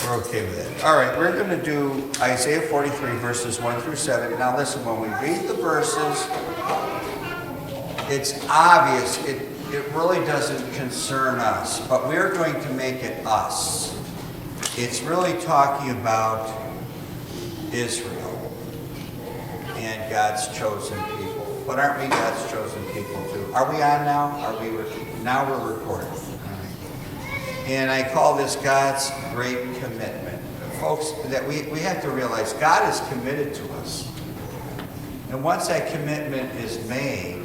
We're okay with it. All right, we're going to do Isaiah 43, verses 1 through 7. Now listen, when we read the verses, it's obvious. It really doesn't concern us, but we're going to make it us. It's really talking about Israel and God's chosen people. But aren't we God's chosen people too? Are we on now? Now we're recording. And I call this God's great commitment. Folks, that we have to realize God is committed to us. And once that commitment is made,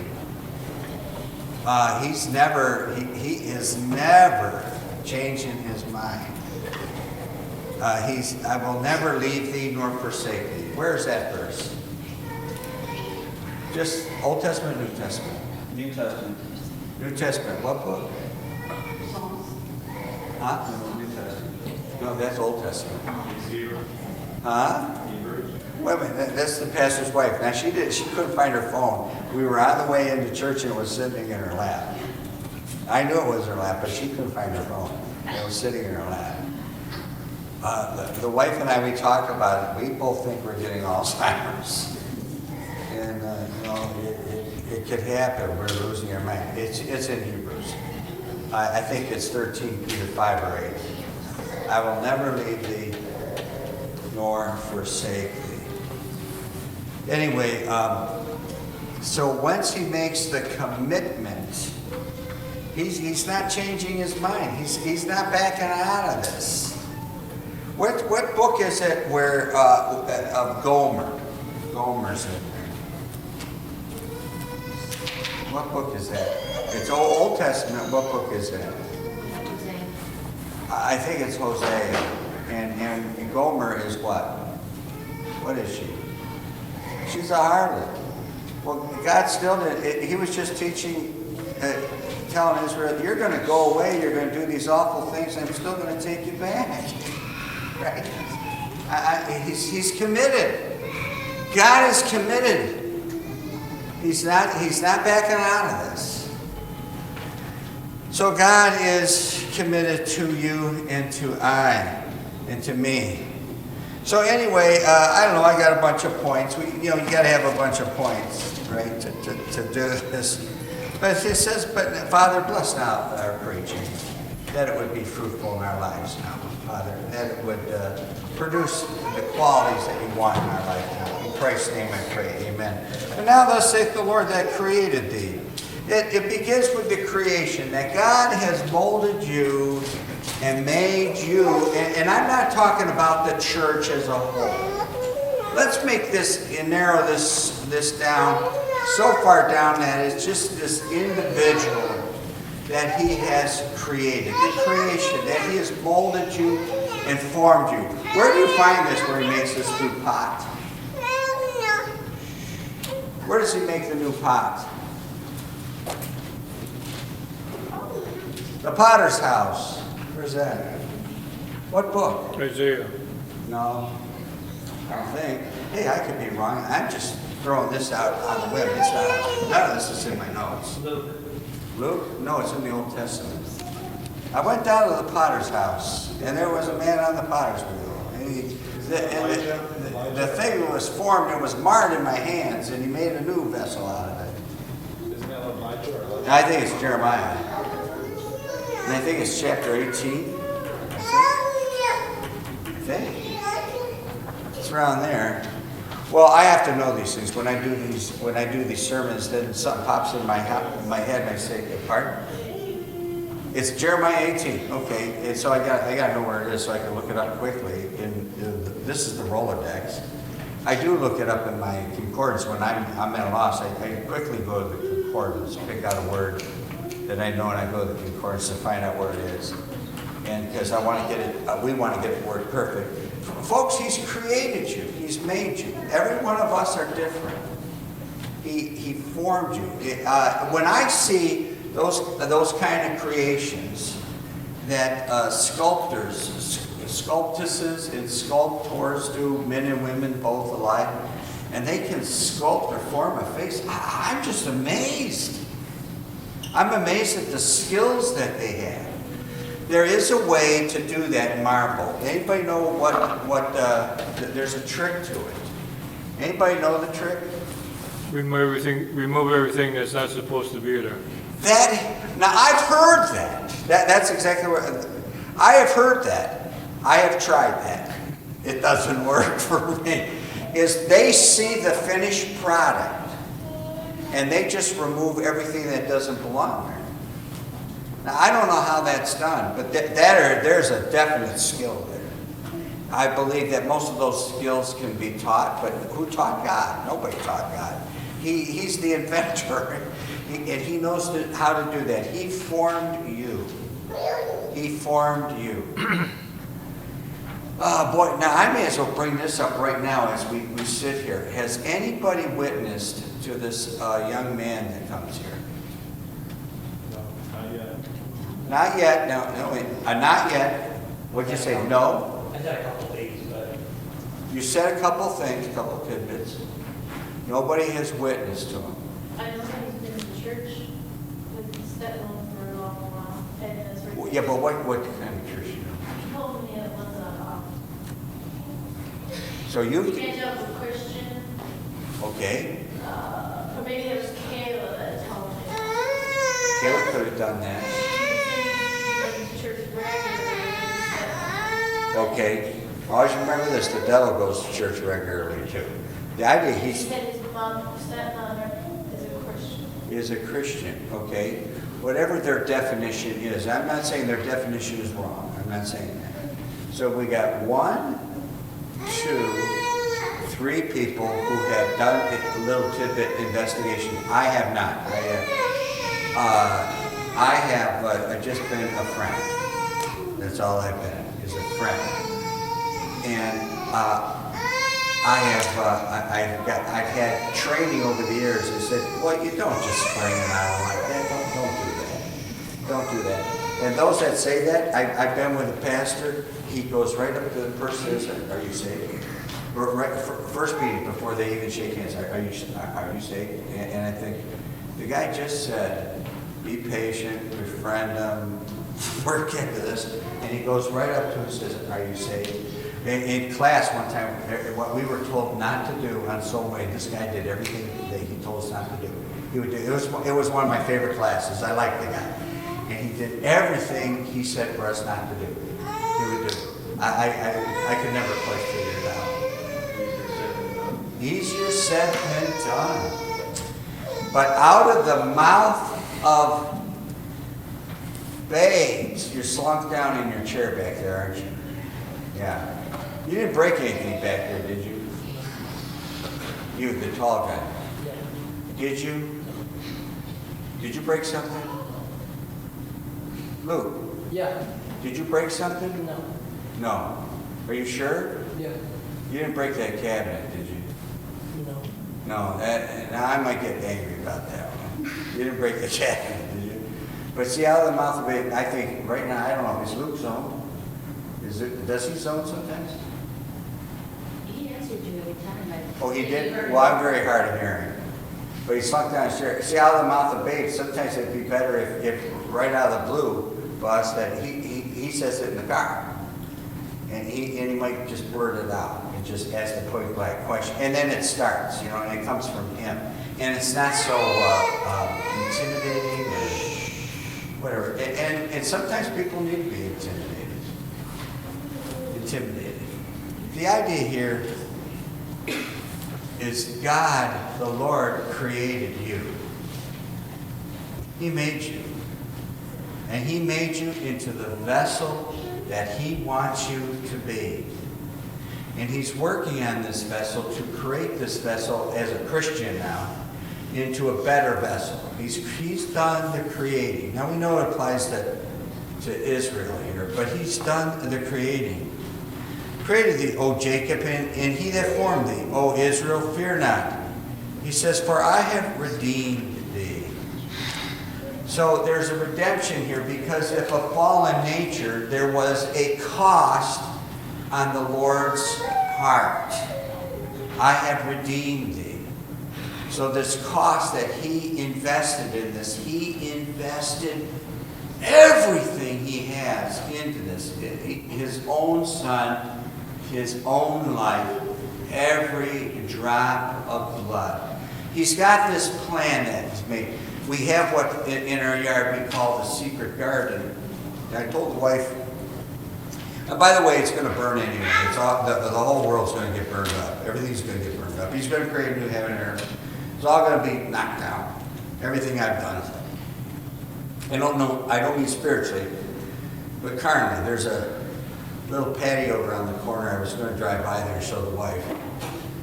he is never changing his mind. I will never leave thee nor forsake thee. Where is that verse? Just Old Testament, New Testament? New Testament. New Testament. What book? Huh? No, New Testament. No, that's Old Testament. Hebrews. Huh? Hebrews. Wait a minute, that's the pastor's wife. Now she couldn't find her phone. We were on the way into church and it was sitting in her lap. I knew it was her lap, but she couldn't find her phone. It was sitting in her lap. The wife and I, we talk about it. We both think we're getting Alzheimer's. And, it could happen. We're losing our mind. It's in Hebrews. I think it's 13, either 5 or 8. I will never leave thee nor forsake thee. Anyway, so once he makes the commitment, he's not changing his mind. He's not backing out of this. What book is it where of Gomer? Gomer's in there. What book is that? It's Old Testament. What book is that? I think it's Hosea. And Gomer is what? What is she? She's a harlot. Well, God still did. He was just teaching, telling Israel, you're going to go away, you're going to do these awful things, and I'm still going to take you back. Right? He's committed. God is committed. He's not backing out of this. So God is committed to you and to I and to me. So anyway, I don't know, I got a bunch of points. You got to have a bunch of points, right, to do this. But it says, but Father, bless now our preaching, that it would be fruitful in our lives now, Father, that it would produce the qualities that you want in our life now. In Christ's name I pray, amen. And now thus saith the Lord that created thee. It begins with the creation, that God has molded you and made you, and I'm not talking about the church as a whole. Let's make this and narrow this down so far down that it's just this individual that he has created, the creation, that he has molded you and formed you. Where do you find this where he makes this new pot? Where does he make the new pot? The potter's house. Where's that? What book? Isaiah. No, I don't think. Hey, I could be wrong. I'm just throwing this out on the whim. It's not. None of this is in my notes. Luke. Luke? No, it's in the Old Testament. I went down to the potter's house, and there was a man on the potter's wheel. And the thing that was formed, it was marred in my hands, and he made a new vessel out of it. Isn't that Elijah or Elijah? I think it's Jeremiah. And I think it's chapter 18. I think. It's around there. Well, I have to know these things. When I do these sermons, then something pops in my head and I say, pardon? It's Jeremiah 18. Okay. And so I got to know where it is so I can look it up quickly. And this is the Rolodex. I do look it up in my concordance when I'm at a loss. I quickly go to the concordance, pick out a word that I know, and I go to the concordance to find out where it is. And because I want to get it, we want to get the word perfect. Folks, he's created you. He's made you. Every one of us are different. He formed you. When I see those kind of creations that sculptors, sculptuses and sculptors do, men and women both alike, and they can sculpt or form a face, I'm just amazed. I'm amazed at the skills that they have. There is a way to do that in marble. Anybody know there's a trick to it. Anybody know the trick? Remove everything that's not supposed to be there. Now I've heard that. That's exactly what, I have heard that. I have tried that. It doesn't work for me. Is they see the finished product and they just remove everything that doesn't belong there. Now I don't know how that's done, but there's a definite skill there. I believe that most of those skills can be taught, but who taught God? Nobody taught God. He's the inventor, and he knows how to do that. He formed you. He formed you. Boy, now I may as well bring this up right now as we sit here. Has anybody witnessed to this young man that comes here? No, not yet. Not yet. No, wait. Not yet. What'd you say? No? I said a couple things, but You said a couple things, a couple tidbits. Nobody has witnessed to him. I know that he's been in church with stepmom for a long while, and that's where. Well, yeah, but what kind of church? He told me it was So he you, can't tell if it was Christian, okay, or maybe it was Kayla that told me. Caleb could have done that. He was in church regularly, Okay, always remember this, the devil goes to church regularly too. The idea, he he's said his stepmother is a Christian. is a Christian, okay? Whatever their definition is, I'm not saying their definition is wrong, I'm not saying that. So we got 1, 2, 3 people who have done a little tidbit investigation. I have not. I have just been a friend. That's all I've been, is a friend. And I've had training over the years that said, well, you don't just spring them out like that. Don't do that. Don't do that. And those that say that, I've been with a pastor. He goes right up to the person and says, "Are you saved?" Right, first meeting before they even shake hands. Are you saved? And I think the guy just said, "Be patient, befriend them, work into this," and he goes right up to him and says, "Are you saved?" In class one time, what we were told not to do on Soul Way, this guy did everything that he told us not to do. He would do. It was one of my favorite classes. I liked the guy, and he did everything he said for us not to do. He would do. I could never quite figure it out. Easier said than done. But out of the mouth of babes, you're slunk down in your chair back there, aren't you? Yeah. You didn't break anything back there, did you? You, the tall guy. Did you? Did you break something? Luke, yeah, did you break something? no, No. Are you sure? yeah, You didn't break that cabinet, did you? no, No, now I might get angry about that one. You didn't break the cabinet, did you? But see, out of the mouth of it, I think right now, I don't know, is Luke zoned? Does he zone sometimes? He answered you every time. Oh, he did? Well, I'm very hard of hearing. But he slunk down his chair. See, out of the mouth of babes, sometimes it'd be better if right out of the blue, boss, that he says it in the car. And he might just blurt it out and just ask the point blank question. And then it starts, and it comes from him. And it's not so intimidating or whatever. And sometimes people need to be intimidated. The idea here is God, the Lord, created you. He made you. And He made you into the vessel that He wants you to be. And He's working on this vessel to create this vessel as a Christian now into a better vessel. He's done the creating. Now we know it applies to Israel here, but He's done the creating. Created thee, O Jacob, and He that formed thee, O Israel, fear not. He says, for I have redeemed thee. So there's a redemption here because if a fallen nature, there was a cost on the Lord's heart. I have redeemed thee. So this cost that He invested in this, He invested everything he has into this. His own son, his own life, every drop of blood. He's got this plan that he's made. We have what in our yard we call the secret garden. I told the wife, and by the way, it's going to burn anyway. It's all, the whole world's going to get burned up. Everything's going to get burned up. He's going to create a new heaven and earth. It's all going to be knocked down. Everything I've done. I don't mean spiritually, but carnally. There's a little patio around the corner. I was going to drive by there and show the wife.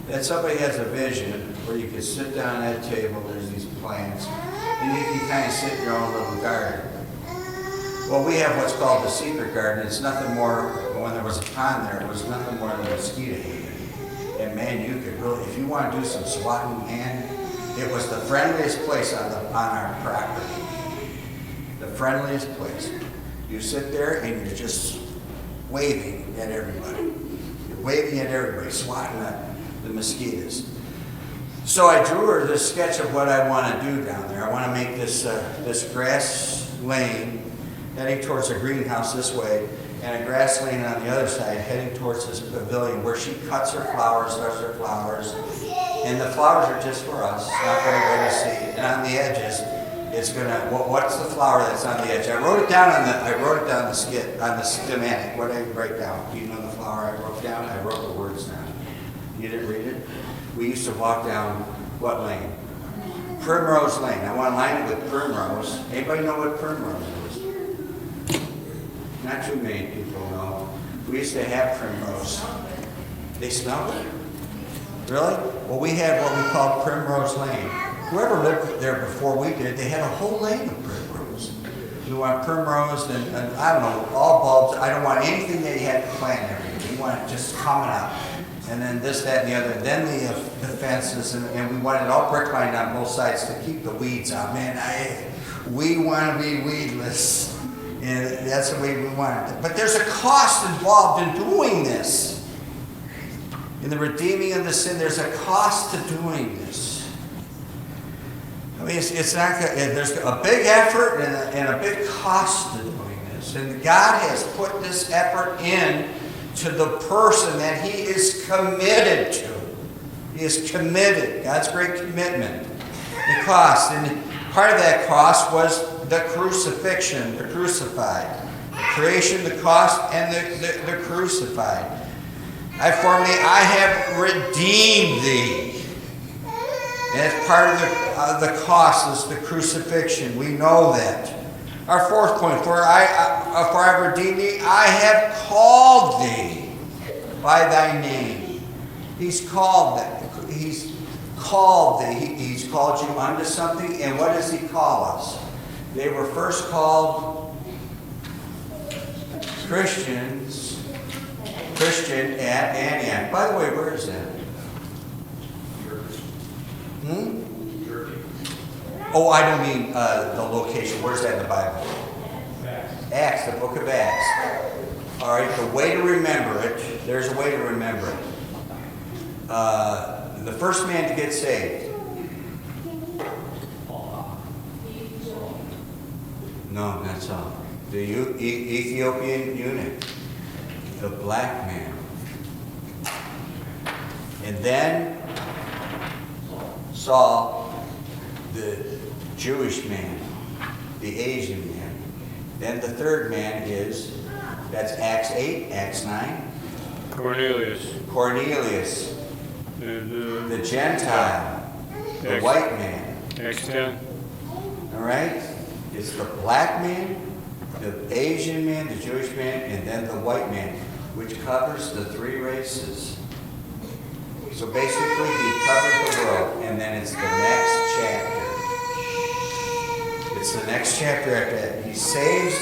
That somebody has a vision where you can sit down at a table, there's these plants, and you can kind of sit in your own little garden. Well, we have what's called the secret garden. It's nothing more, when there was a pond there, it was nothing more than a mosquito haven. And man, you could really, if you want to do some swatting hand, it was the friendliest place on our property. The friendliest place. You sit there and you're just waving at everybody. You're waving at everybody, swatting the mosquitoes. So I drew her this sketch of what I want to do down there. I want to make this grass lane heading towards the greenhouse this way, and a grass lane on the other side heading towards this pavilion where she cuts her flowers, does her flowers, and the flowers are just for us, not for everybody to see. And on the edges, it's gonna. What's the flower that's on the edge? I wrote it down on the schematic. What did I write down? Do you know the flower I wrote down? I wrote the words down. You didn't read it? We used to walk down what lane? Primrose Lane. I want to line it with primrose. Anybody know what primrose is? Not too many people know. We used to have primrose. They smelled it? Really? Well, we had what we called Primrose Lane. Whoever lived there before we did, they had a whole lane of primrose. We want primrose and I don't know, all bulbs. I don't want anything that you had to plant everything. We want it just coming up. And then this, that, and the other. Then the fences, and we wanted all brick lined on both sides to keep the weeds out. Man, we want to be weedless. And that's the way we want it. But there's a cost involved in doing this. In the redeeming of the sin, there's a cost to doing this. I mean, it's not. There's a big effort and a big cost to doing this. And God has put this effort in to the person that He is committed to. He is committed. God's great commitment. The cost. And part of that cost was the crucifixion, the crucified. The creation, the cost, and the crucified. I have redeemed thee. And it's part of the cost is the crucifixion. We know that. Our fourth point, for I have redeemed thee, I have called thee by thy name. He's called that. He's called thee. He's called you unto something. And what does He call us? They were first called Christian at Antioch. By the way, where is that? Oh, I don't mean the location. Where's that in the Bible? Acts, the book of Acts. All right, the way to remember it, there's a way to remember it. The first man to get saved. No, not Saul. The Ethiopian eunuch. The black man. And then Saul, the Jewish man, the Asian man. Then the third man that's Acts 8, Acts 9. Cornelius, And, the Gentile, the Acts- white man. Acts 10. All right? It's the black man, the Asian man, the Jewish man, and then the white man, which covers the three races. So basically, He covered the world, and then it's the next chapter. It's the next chapter after that. He saves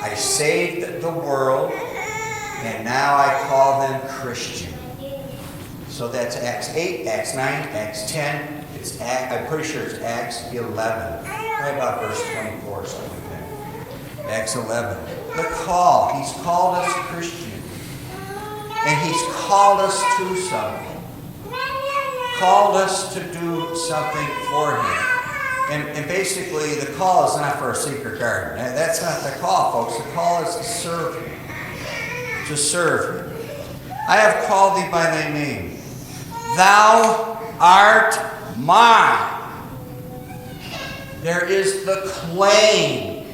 I saved the world, and now I call them Christian. So that's Acts 8, Acts 9, Acts 10. I'm pretty sure it's Acts 11. Probably about verse 24 or something like that. Acts 11. The call. He's called us Christian. And He's called us to something. Called us to do something for Him. And basically, the call is not for a secret garden. That's not the call, folks. The call is to serve Him. To serve Him. I have called thee by thy name. Thou art mine. There is the claim.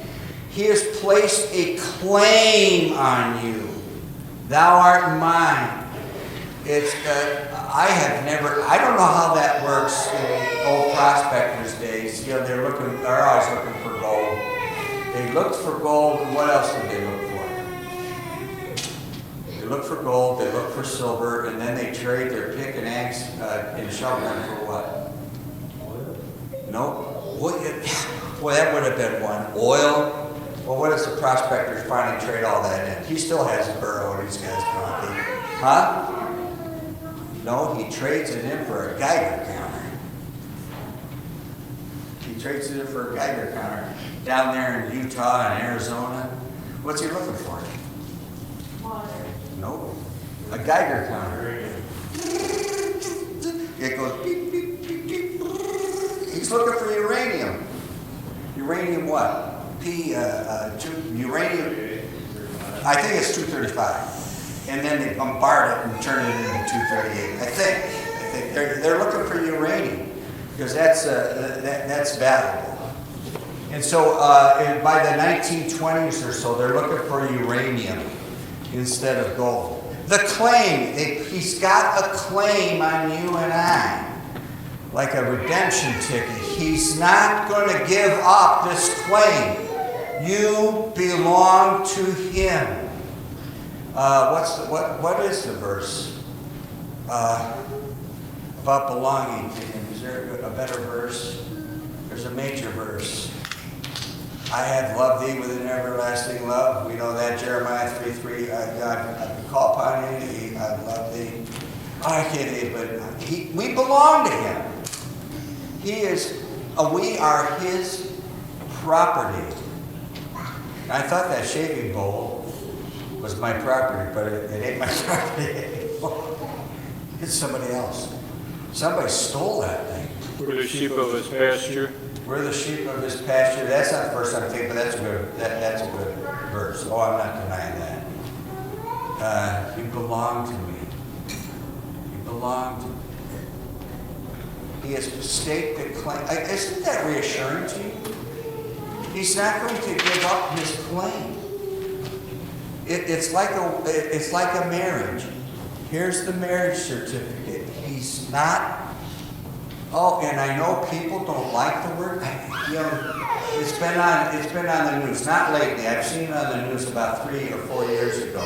He has placed a claim on you. Thou art mine. It's I don't know how that works in old prospectors' days. You know, they're always looking for gold. They looked for gold, and what else did they look for? They look for gold, they look for silver, and then they trade their pick and axe and shovel for what? Nope. Well, that would have been one. Oil. Well, what does the prospector finally trade all that in? He still has a burrow and he's got his donkey. Huh? No, he trades it in for a Geiger counter. He trades it in for a Geiger counter down there in Utah and Arizona. What's he looking for? Water. Nope. A Geiger counter. It goes beep, beep, beep, beep. He's looking for uranium. Uranium what? Uranium, I think it's 235. And then they bombard it and turn it into 238. I think they're looking for uranium because that's valuable. And so by the 1920s or so, they're looking for uranium instead of gold. The claim, he's got a claim on you and I, like a redemption ticket. He's not going to give up this claim. You belong to Him. What is the verse about belonging to Him? Is there a better verse? There's a major verse. I have loved thee with an everlasting love. We know that, Jeremiah 3:3. I call upon you. I love thee. I can't think, but we belong to Him. We are His property. I thought that shaving bowl was my property, but it ain't my property anymore. It's somebody else. Somebody stole that thing. We're the sheep of His pasture. We're the sheep of His pasture. That's not the first I'm thinking, but that's good. That's a good verse. Oh, I'm not denying that. You belong to me. You belong to me. He has staked the claim. Isn't that reassuring to you? He's not going to give up his claim. It's like a marriage. Here's the marriage certificate. He's not. Oh, and I know people don't like the word. You know, it's been on the news. Not lately. I've seen it on the news about 3 or 4 years ago.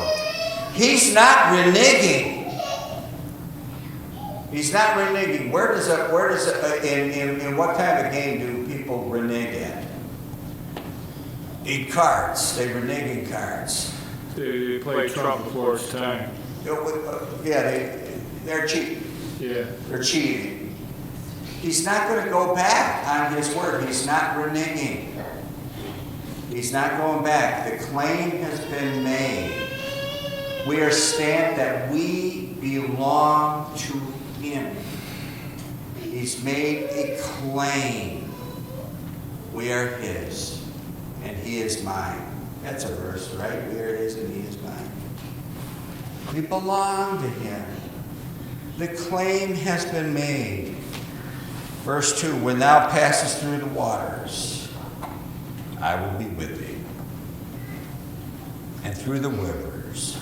He's not reneging. He's not reneging. Where does it? In what kind of game do people renege at? In cards. They renege in cards. They play Trump before it's time. Yeah, they're cheating. Yeah. They're cheating. He's not going to go back on his word. He's not reneging. He's not going back. The claim has been made. We are stamped that we belong to Him. He's made a claim. We are His, and He is mine. That's a verse, right? We are His, and He is mine. We belong to Him. The claim has been made. Verse 2, when thou passest through the waters, I will be with thee. And through the rivers,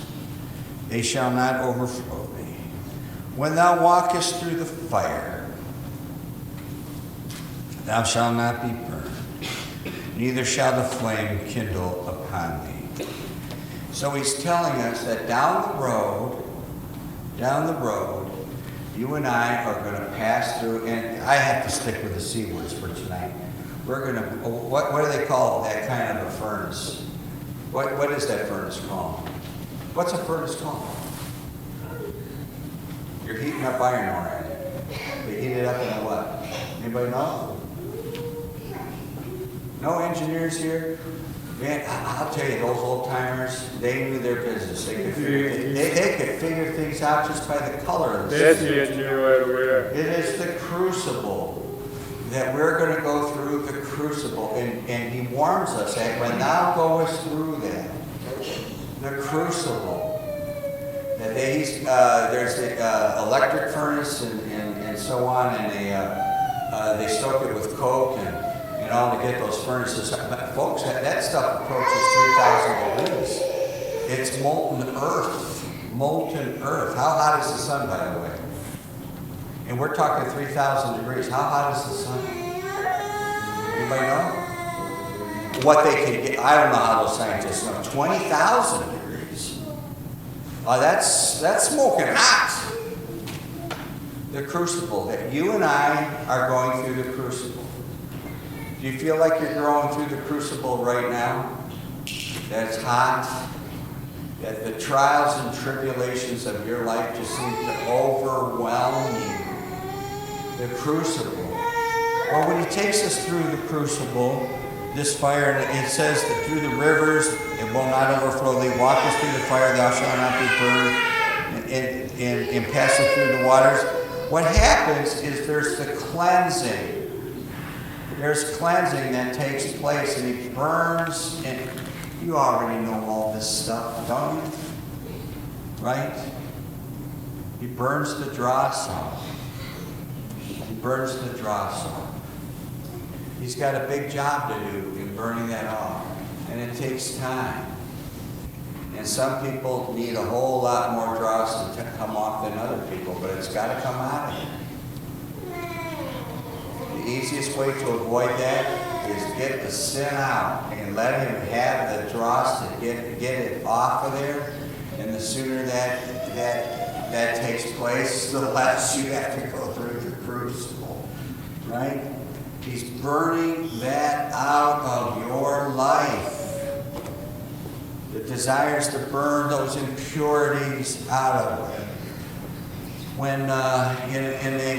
they shall not overflow thee. When thou walkest through the fire, thou shalt not be burned, neither shall the flame kindle upon thee. So he's telling us that down the road, you and I are going to pass through, and I have to stick with the C words for tonight. We're going to, what do they call that kind of a furnace? What is that furnace called? What's a furnace called? You're heating up iron already. They heat it up in a what? Anybody know? No engineers here? Man, I'll tell you, those old timers, they knew their business. They could figure things out just by the color of the That's the engineer right over there. It is the crucible. that we're going to go through the crucible, and he warns us that when thou goest through that, the crucible, that there's the electric furnace and so on, and they stoke it with coke and all to get those furnaces. But folks, that stuff approaches 3,000 degrees. It's molten earth. Molten earth. How hot is the sun, by the way? And we're talking 3,000 degrees. How hot is the sun? Anybody know? What they can get, I don't know how those scientists know. 20,000 degrees. That's smoking hot. The crucible. That you and I are going through the crucible. Do you feel like you're going through the crucible right now? That's hot. That the trials and tribulations of your life just seem to overwhelm you. The crucible. Well, when he takes us through the crucible, this fire, it says that through the rivers, it will not overflow. They walk us through the fire, thou shalt not be burned, and pass it through the waters. What happens is there's the cleansing. There's cleansing that takes place, and he burns, and you already know all this stuff, don't you? Right? He burns the dross off. He burns the dross off. He's got a big job to do in burning that off, and it takes time. And some people need a whole lot more dross to come off than other people, but it's got to come out of you. The easiest way to avoid that is get the sin out and let him have the dross to get it off of there. And the sooner that takes place, the less you have to go through the crucible, right? He's burning that out of your life. The desires to burn those impurities out of it. When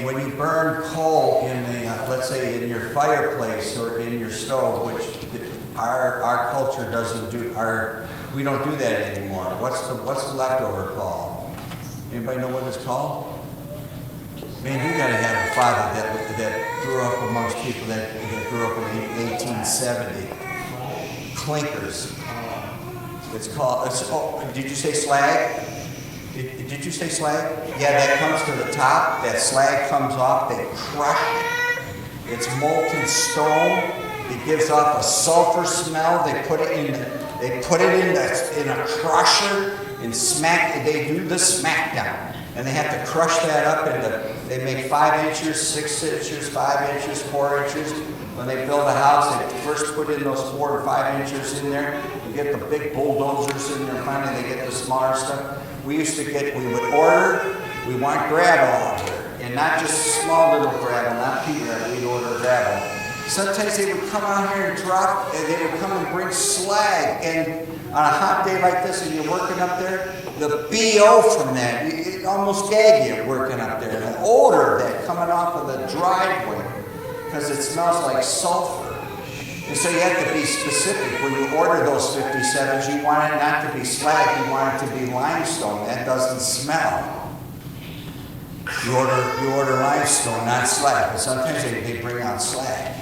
when you burn coal in let's say in your fireplace or in your stove, which our culture doesn't do, we don't do that anymore. What's the leftover called? Anybody know what it's called? Man, you got to have a father that grew up amongst people that grew up in 1870. Clinkers. It's called. Did you say slag? Did you say slag? Yeah, that comes to the top. That slag comes off. They crush it. It's molten stone. It gives off a sulfur smell. They put it in a crusher and smack. They do the smackdown, and they have to crush that up into. They make 5 inches, 6 inches, 5 inches, 4 inches. When they build a house, they first put in those 4 or 5 inches in there. You get the big bulldozers in there. Finally, they get the smaller stuff. We would order, we want gravel out here. And not just small little gravel, not pea gravel, we'd order gravel. Sometimes they would come out here and drop, and they would come and bring slag. And on a hot day like this, and you're working up there, the BO from that, it almost gag you working up there. The odor that coming off of the driveway, because it smells like sulfur. And so you have to be specific. When you order those 57s, you want it not to be slag, you want it to be limestone. That doesn't smell. You order limestone, not slag. But sometimes they bring out slag.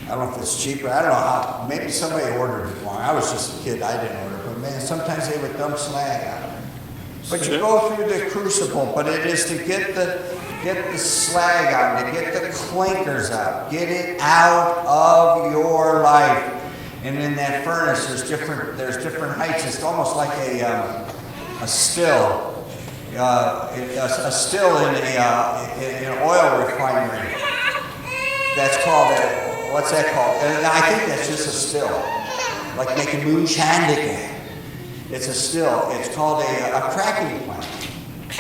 I don't know if it's cheaper. I don't know how. Maybe somebody ordered it wrong. I was just a kid. I didn't order it. But man, sometimes they would dump slag out. But you go through the crucible. But it is to get the slag out, to get the clinkers out, get it out of your life. And in that furnace, there's different heights. It's almost like a still, a still in an oil refinery. That's called what's that called? And I think that's just a still, like making moonshine. It's a still. It's called a cracking plant.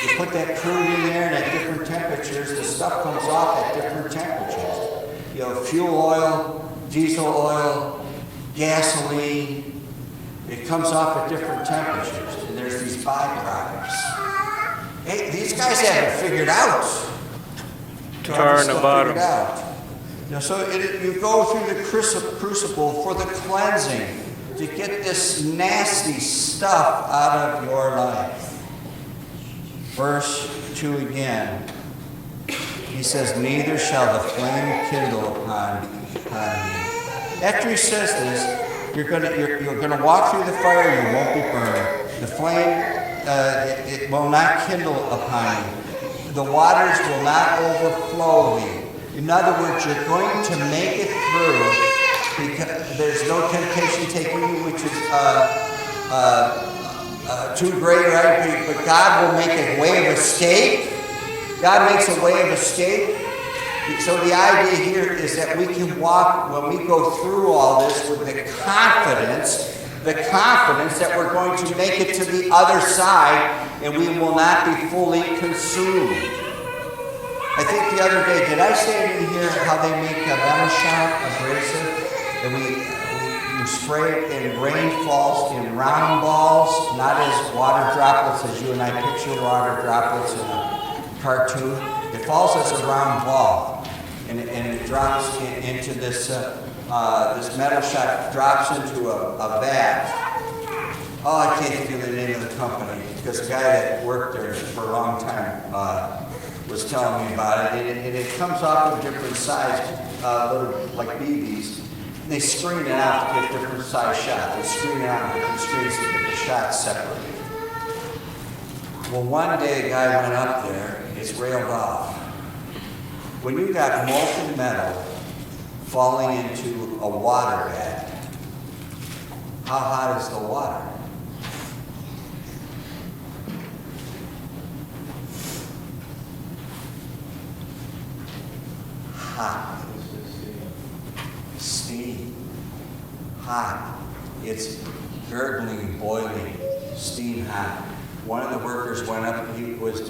You put that crude in there and at different temperatures, the stuff comes off at different temperatures. You have fuel oil, diesel oil, gasoline. It comes off at different temperatures, and there's these byproducts. Hey, these guys haven't figured out. Tar in the bottom. So you go through the crucible for the cleansing, to get this nasty stuff out of your life. Verse 2 again. he says, neither shall the flame kindle upon you. After he says this, you're gonna walk through the fire, you won't be burned. The flame, it will not kindle upon you. The waters will not overflow thee. In other words, you're going to make it through because there's no temptation taking you, which is too great, right? But God will make a way of escape. God makes a way of escape. So the idea here is that we can walk, when we go through all this, with the confidence that we're going to make it to the other side and we will not be fully consumed. I think the other day, did I say in here how they make a metal shot abrasive? And you spray it and rain falls in round balls, not as water droplets as you and I picture water droplets in a cartoon. It falls as a round ball, and it drops into this this metal shot drops into a vat. Oh, I can't think of the name of the company because the guy that worked there for a long time was telling me about it. And it comes off of different size, little like BBs. And they screen it out to get different size shots. They screen it out in different screens to get the shots separated. Well, one day a guy went up there, it's railed off. When you got molten metal falling into a water vat, how hot is the water? Hot. Steam. Hot. It's gurgling, boiling, steam hot. One of the workers went up, he was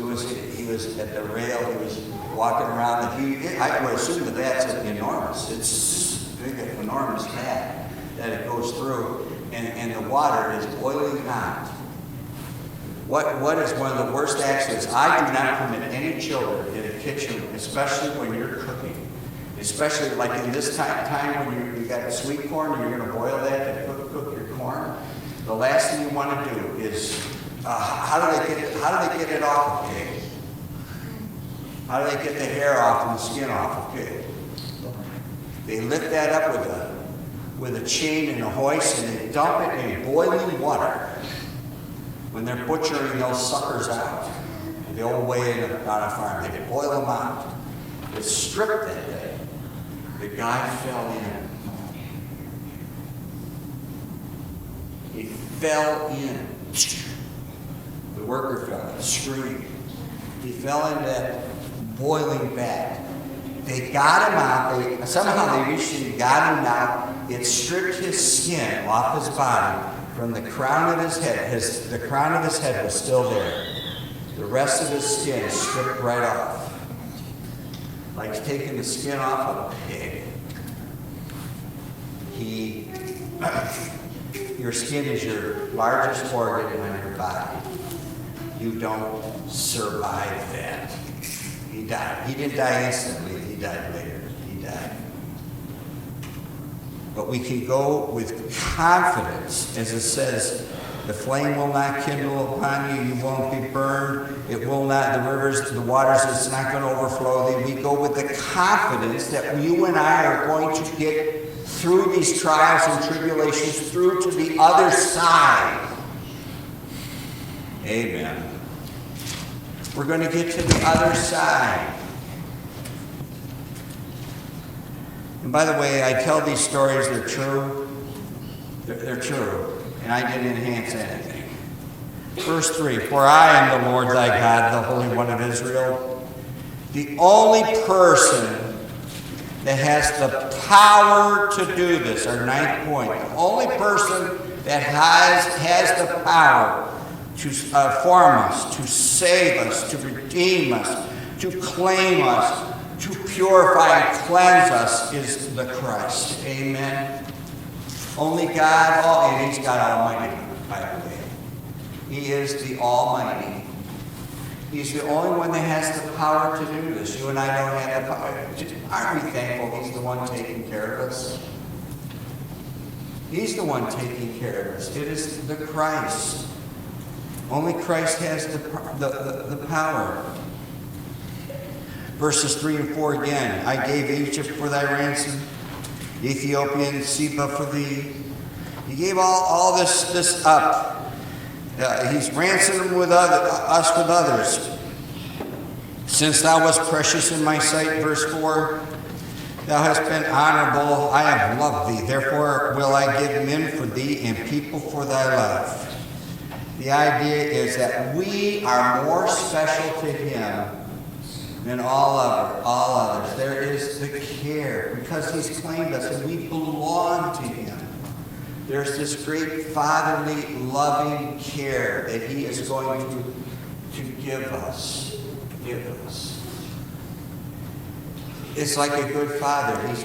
at the rail, he was walking around, I would assume the vat's enormous. It's big, enormous vat that it goes through, and the water is boiling hot. What is one of the worst accidents? I do not permit any children in a kitchen, especially when you're cooking. Especially like in this time when you got sweet corn and you're going to boil that to cook your corn. The last thing you want to do is how do they get it off of pig? How do they get the hair off and the skin off of pig? They lift that up with a chain and a hoist and they dump it in boiling water. When they're butchering those suckers out, the old way on a farm, they can boil them out. It's stripped that day. The guy fell in. He fell in. The worker fell in, screamed. He fell in that boiling vat. They got him out. Somehow they reached him and got him out. It stripped his skin off his body from the crown of his head. The crown of his head was still there. The rest of his skin stripped right off. Like taking the skin off of a pig. Your skin is your largest organ on your body. You don't survive that. He died. He didn't die instantly. He died later. He died. But we can go with confidence, as it says, the flame will not kindle upon you. You won't be burned. It will not, the waters, it's not going to overflow. We go with the confidence that you and I are going to get through these trials and tribulations, through to the other side. Amen. We're going to get to the other side. And by the way, I tell these stories, they're true. They're true. And I didn't enhance anything. Verse 3, for I am the Lord thy God, the Holy One of Israel. The only person that has the power to do this, our ninth point, the only person that has the power to form us, to save us, to redeem us, to claim us, to purify and cleanse us is the Christ. Amen. Only God, and He's God Almighty, by the way. He is the Almighty. He's the only one that has the power to do this. You and I don't have the power. Aren't we thankful He's the one taking care of us? He's the one taking care of us. It is the Christ. Only Christ has the power. Verses 3 and 4 again. I gave Egypt for thy ransom, Ethiopian, Seba for thee. He gave all this up. He's ransomed us with others. Since thou wast precious in my sight, verse 4, thou hast been honorable, I have loved thee. Therefore will I give men for thee and people for thy love. The idea is that we are more special to him than all others. There is the care, because he's claimed us and we belong to him. There's this great fatherly, loving care that he is going to give us. It's like a good father. He's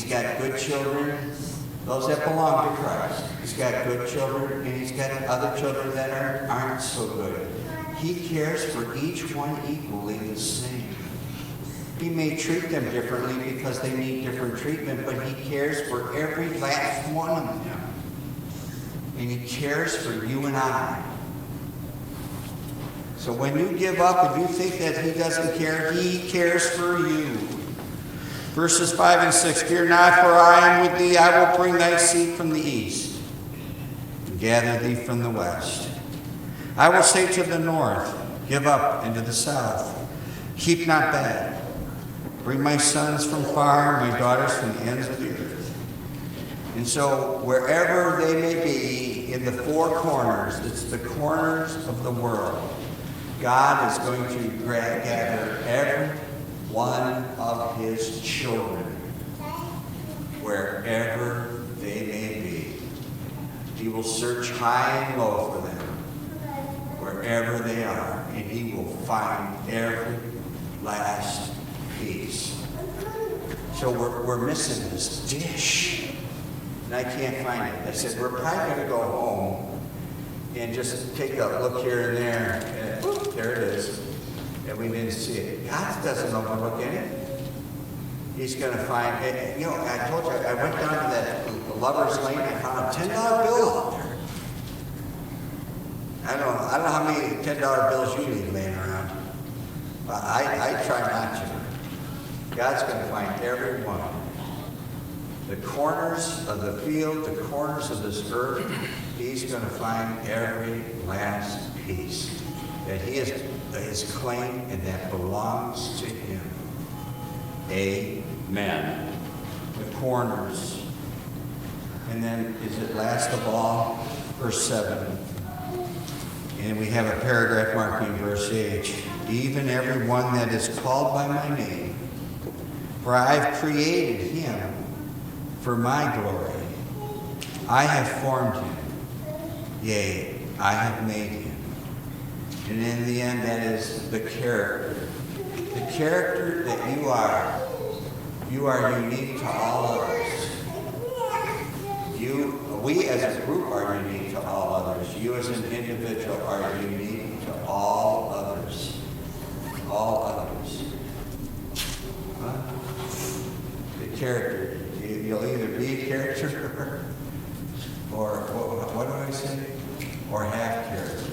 got good children, those that belong to Christ. He's got good children, and he's got other children that aren't so good. He cares for each one equally the same. He may treat them differently because they need different treatment, but he cares for every last one of them. And he cares for you and I. So when you give up and you think that he doesn't care, he cares for you. Verses 5 and 6, fear not, for I am with thee. I will bring thy seed from the east and gather thee from the west. I will say to the north, give up, and to the south, keep not back. Bring my sons from far, my daughters from the ends of the earth. And so wherever they may be, in the four corners, it's the corners of the world, God is going to gather every one of his children, wherever they may be. He will search high and low for them, wherever they are, and he will find every last piece. So we're missing this dish, and I can't find it. I said, we're probably going to go home and just take a look here and there, and there it is, and we didn't see it. God doesn't overlook anything. He's going to find, you know, I told you, I went down to that Lover's Lane, I found a $10 bill out there. I don't know how many $10 bills you need laying around, but I try not to. God's going to find every one. The corners of the field, the corners of this earth, he's going to find every last piece that he has claimed and that belongs to him. Amen. The corners. And then, is it last of all? Verse 7. And we have a paragraph marking verse 8. Even every one that is called by my name, for I have created him for my glory. I have formed him. Yea, I have made him. And in the end, that is the character. The character that you are unique to all others. We as a group are unique to all others. You as an individual are unique to all others. All others. Huh? The character. You'll either be a character or, what do I say? Or have character.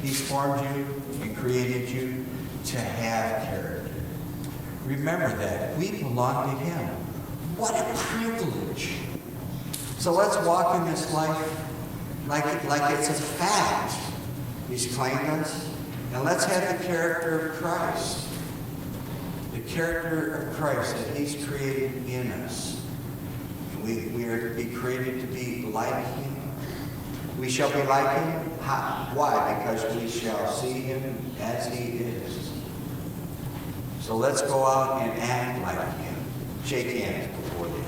He's formed you and created you to have character. Remember that. We belong to him. What a privilege. So let's walk in this life like it's a fact. He's claimed us. And let's have the character of Christ. The character of Christ that he's created in us. We are to be created to be like him. We shall be like him. Why? Because we shall see him as he is. So let's go out and act like him. Shake hands before the